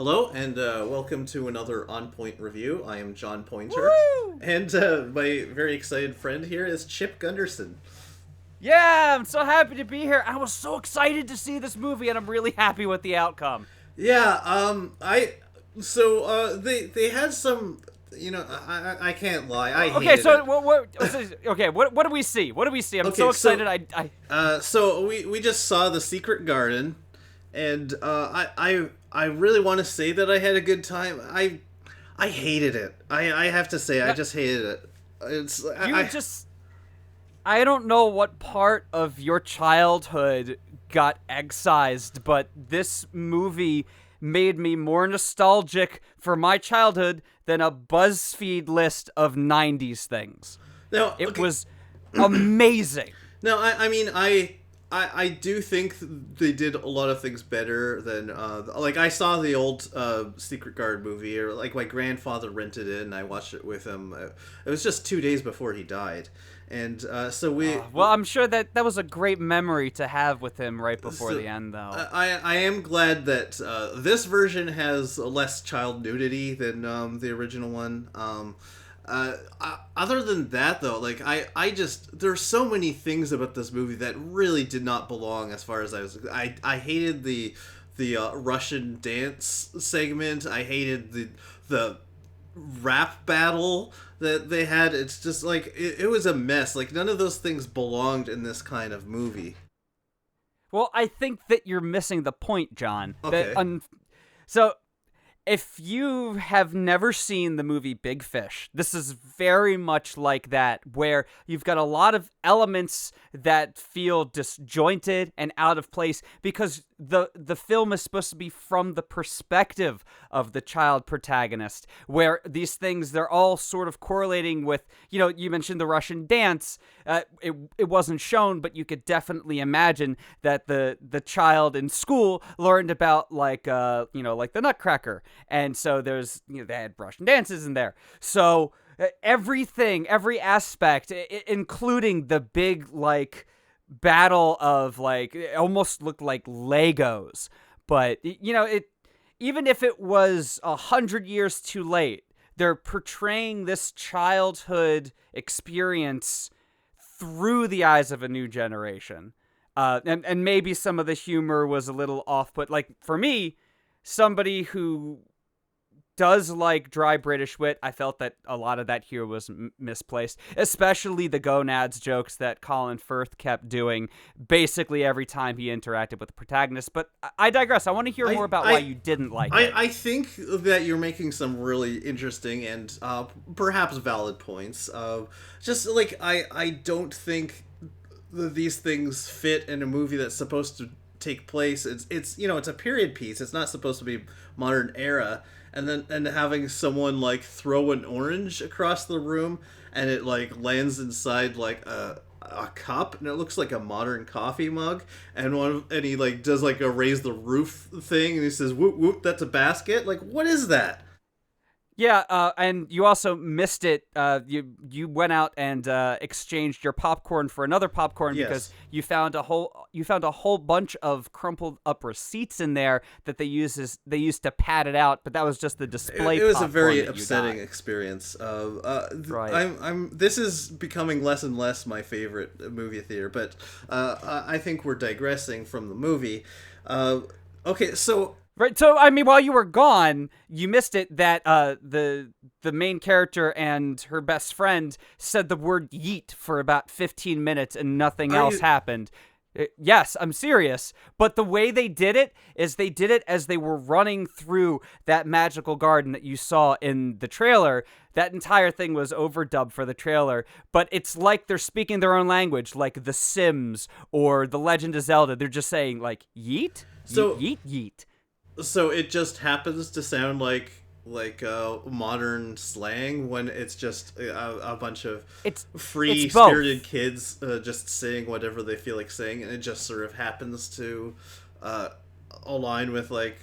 Hello, and welcome to another On Point review. I am John Pointer, Woo! and my very excited friend here is Chip Gunderson. Yeah, I'm so happy to be here. I was so excited to see this movie, and I'm really happy with the outcome. Yeah, they had some, I can't lie, I Okay, hated so it. what do we see? What do we see? I'm Okay, so so excited. I so we just saw the Secret Garden, and I really want to say that I had a good time. I hated it. I have to say I no, just hated it. It's you just I don't know what part of your childhood got excised, but this movie made me more nostalgic for my childhood than a BuzzFeed list of 90s things. no It okay. was amazing. No, I mean I do think they did a lot of things better than like I saw the old Secret Guard movie, or like my grandfather rented it and I watched it with him. It was just 2 days before he died, and so we Well, I'm sure that was a great memory to have with him right before so the end, though. I am glad that this version has less child nudity than the original one. Other than that, though, like I just there's so many things about this movie that really did not belong. As far as I hated the Russian dance segment. I hated the rap battle that they had. It's just like it was a mess. Like none of those things belonged in this kind of movie. Well, I think that you're missing the point, John. Okay. So if you have never seen the movie Big Fish, this is very much like that, where you've got a lot of elements that feel disjointed and out of place because the film is supposed to be from the perspective of the child protagonist, where these things, they're all sort of correlating with, you mentioned the Russian dance. It wasn't shown, but you could definitely imagine that the child in school learned about like the Nutcracker, and so there's they had Russian dances in there. So everything, every aspect, including the big like battle of like it almost looked like Legos, but it even if it was 100 years too late, they're portraying this childhood experience through the eyes of a new generation. And maybe some of the humor was a little off, but like for me, somebody who does like dry British wit, I felt that a lot of that here was misplaced, especially the gonads jokes that Colin Firth kept doing basically every time he interacted with the protagonist. But I digress. I want to hear more about why you didn't like it. I think that you're making some really interesting and perhaps valid points. Just like I don't think these things fit in a movie that's supposed to take place. It's it's a period piece. It's not supposed to be modern era. And having someone like throw an orange across the room and it like lands inside like a cup and it looks like a modern coffee mug, and he like does like a raise the roof thing and he says whoop whoop, that's a basket. Like what is that? Yeah, and you also missed it. You went out and exchanged your popcorn for another popcorn because Yes. you found a whole bunch of crumpled up receipts in there that they used to pad it out, but that was just the display It was a popcorn very that you upsetting got. experience. Right. I'm. This is becoming less and less my favorite movie theater, but I think we're digressing from the movie. Okay, so Right. So I mean, while you were gone, you missed it that the main character and her best friend said the word yeet for about 15 minutes and nothing are else you? happened. Yes, I'm serious. But the way they did it is they did it as they were running through that magical garden that you saw in the trailer. That entire thing was overdubbed for the trailer, but it's like they're speaking their own language, like The Sims or The Legend of Zelda. They're just saying like yeet, So yeet, yeet. So it just happens to sound like modern slang when it's just a bunch of It's free spirited both. kids just saying whatever they feel like saying, and it just sort of happens to uh, align with like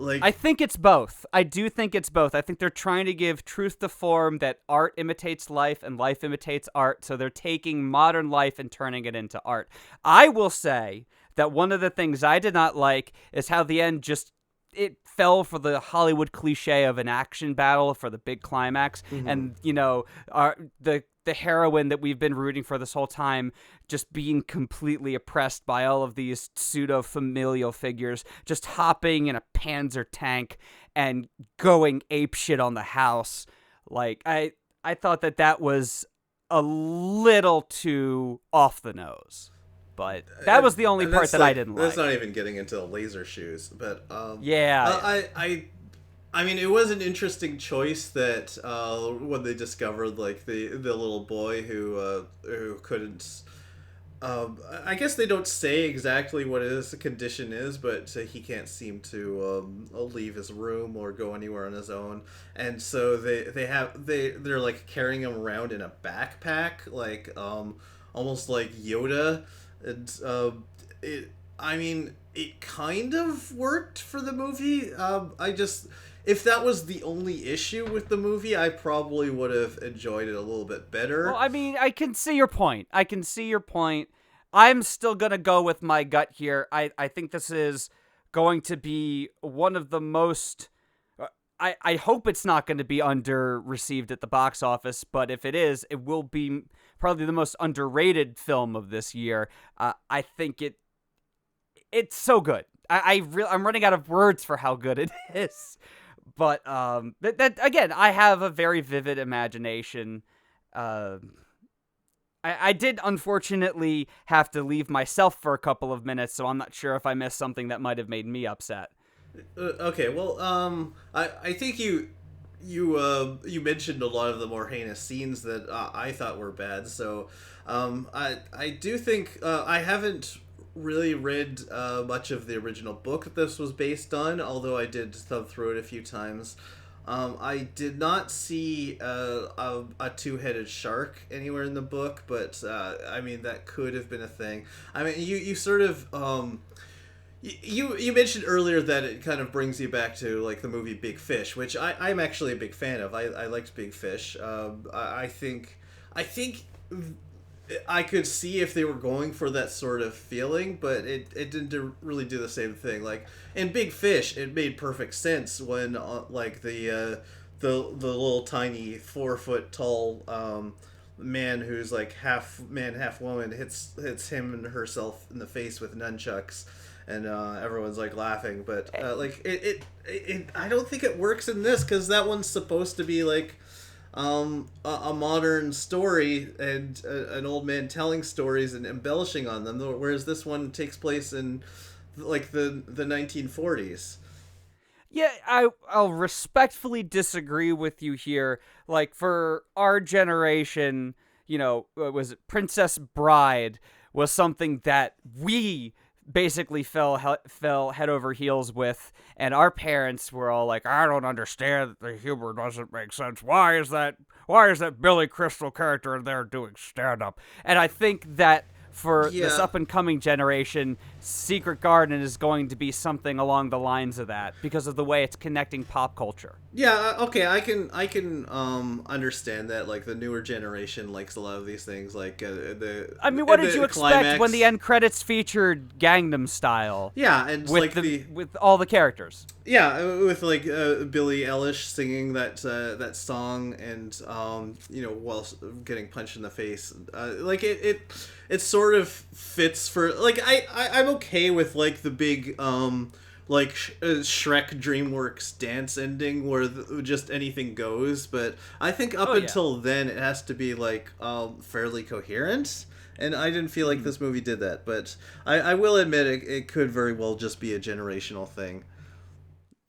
I think it's both. I do think it's both. I think they're trying to give truth to form that art imitates life and life imitates art. So they're taking modern life and turning it into art. I will say that one of the things I did not like is how the end just it fell for the Hollywood cliche of an action battle for the big climax, and the heroine that we've been rooting for this whole time just being completely oppressed by all of these pseudo familial figures, just hopping in a Panzer tank and going apeshit on the house. Like I thought that was a little too off the nose. But that was the only part that I didn't like. That's not even getting into laser shoes, but yeah. I mean, it was an interesting choice that when they discovered like the little boy who couldn't. I guess they don't say exactly what his condition is, but he can't seem to leave his room or go anywhere on his own, and so they're like carrying him around in a backpack, like almost like Yoda. And I mean, it kind of worked for the movie. If that was the only issue with the movie, I probably would have enjoyed it a little bit better. Well, I mean, I can see your point. I'm still going to go with my gut here. I think this is going to be one of the most... I hope it's not going to be under-received at the box office, but if it is, it will be probably the most underrated film of this year. I think it's so good. I'm running out of words for how good it is. But that again, I have a very vivid imagination. I did unfortunately have to leave myself for a couple of minutes, so I'm not sure if I missed something that might have made me upset. Okay, well, I think you mentioned a lot of the more heinous scenes that I thought were bad. So, I do think I haven't really read much of the original book that this was based on, although I did thumb through it a few times. I did not see a two-headed shark anywhere in the book, but I mean that could have been a thing. I mean, you sort of you mentioned earlier that it kind of brings you back to like the movie Big Fish, which I'm actually a big fan of. I liked Big Fish. I think I could see if they were going for that sort of feeling, but it didn't really do the same thing. Like in Big Fish, it made perfect sense when like the little tiny 4 foot tall man who's like half man half woman hits him and herself in the face with nunchucks, and everyone's like laughing. But like it I don't think it works in this because that one's supposed to be like a modern story and an old man telling stories and embellishing on them, whereas this one takes place in like the 1940s. Yeah, I'll respectfully disagree with you here. Like, for our generation, was it Princess Bride was something that we basically fell head over heels with, and our parents were all like, I don't understand, the humor doesn't make sense. Why is that Billy Crystal character in there doing stand-up? And I think that for this up-and-coming generation, Secret Garden is going to be something along the lines of that because of the way it's connecting pop culture. Yeah, okay, I can understand that. Like the newer generation likes a lot of these things. Like I mean, what did you expect when the end credits featured Gangnam Style? Yeah, and with with all the characters. Yeah, with like Billie Eilish singing that song, and while getting punched in the face, like it sort of fits for like I'm okay with like the big Shrek DreamWorks dance ending where just anything goes, but I think up until then it has to be like fairly coherent, and I didn't feel like this movie did that. But I will admit it could very well just be a generational thing.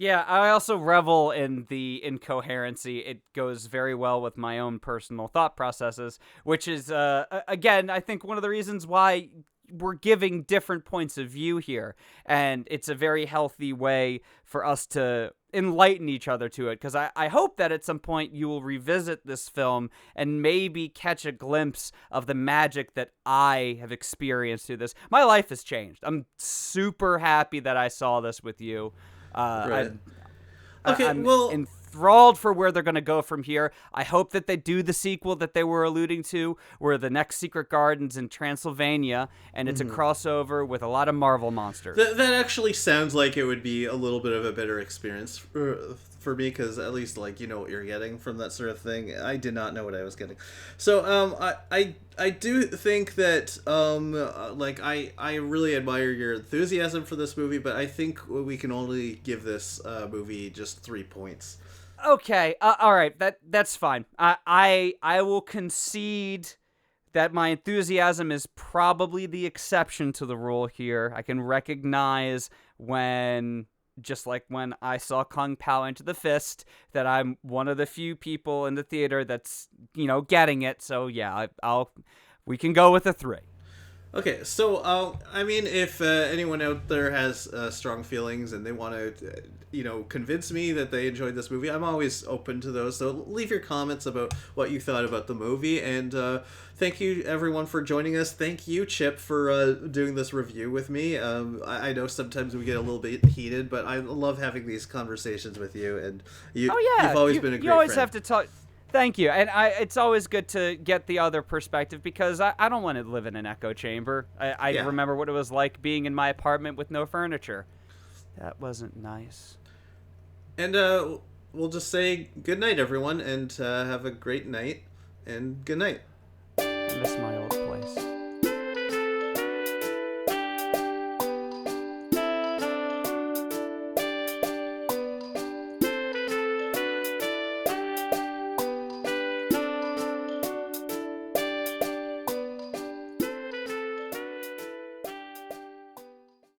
Yeah, I also revel in the incoherency. It goes very well with my own personal thought processes, which is, again, I think one of the reasons why we're giving different points of view here. And it's a very healthy way for us to enlighten each other to it. Because I hope that at some point you will revisit this film and maybe catch a glimpse of the magic that I have experienced through this. My life has changed. I'm super happy that I saw this with you. Right. Okay, I'm well, enthralled for where they're going to go from here. I hope that they do the sequel that they were alluding to, where the next Secret Garden's in Transylvania, and it's a crossover with a lot of Marvel monsters. that actually sounds like it would be a little bit of a better experience for me, because at least, like, you know what you're getting from that sort of thing. I did not know what I was getting. So I do think that like, I really admire your enthusiasm for this movie, but I think we can only give this movie just 3 points. Okay, all right, that's fine. I will concede that my enthusiasm is probably the exception to the rule here. I can recognize when, just like when I saw Kung Pao Into the Fist, that I'm one of the few people in the theater that's, getting it. So yeah, we can go with a 3. Okay, so I mean, if anyone out there has strong feelings and they want to, convince me that they enjoyed this movie, I'm always open to those. So leave your comments about what you thought about the movie, and thank you everyone for joining us. Thank you, Chip, for doing this review with me. I know sometimes we get a little bit heated, but I love having these conversations with you, and Oh you've yeah, always been a great you always friend. have to talk. Thank you, and it's always good to get the other perspective because I don't want to live in an echo chamber. I Yeah. remember what it was like being in my apartment with no furniture. That wasn't nice. And we'll just say good night, everyone, and have a great night, and good night. I miss my old place.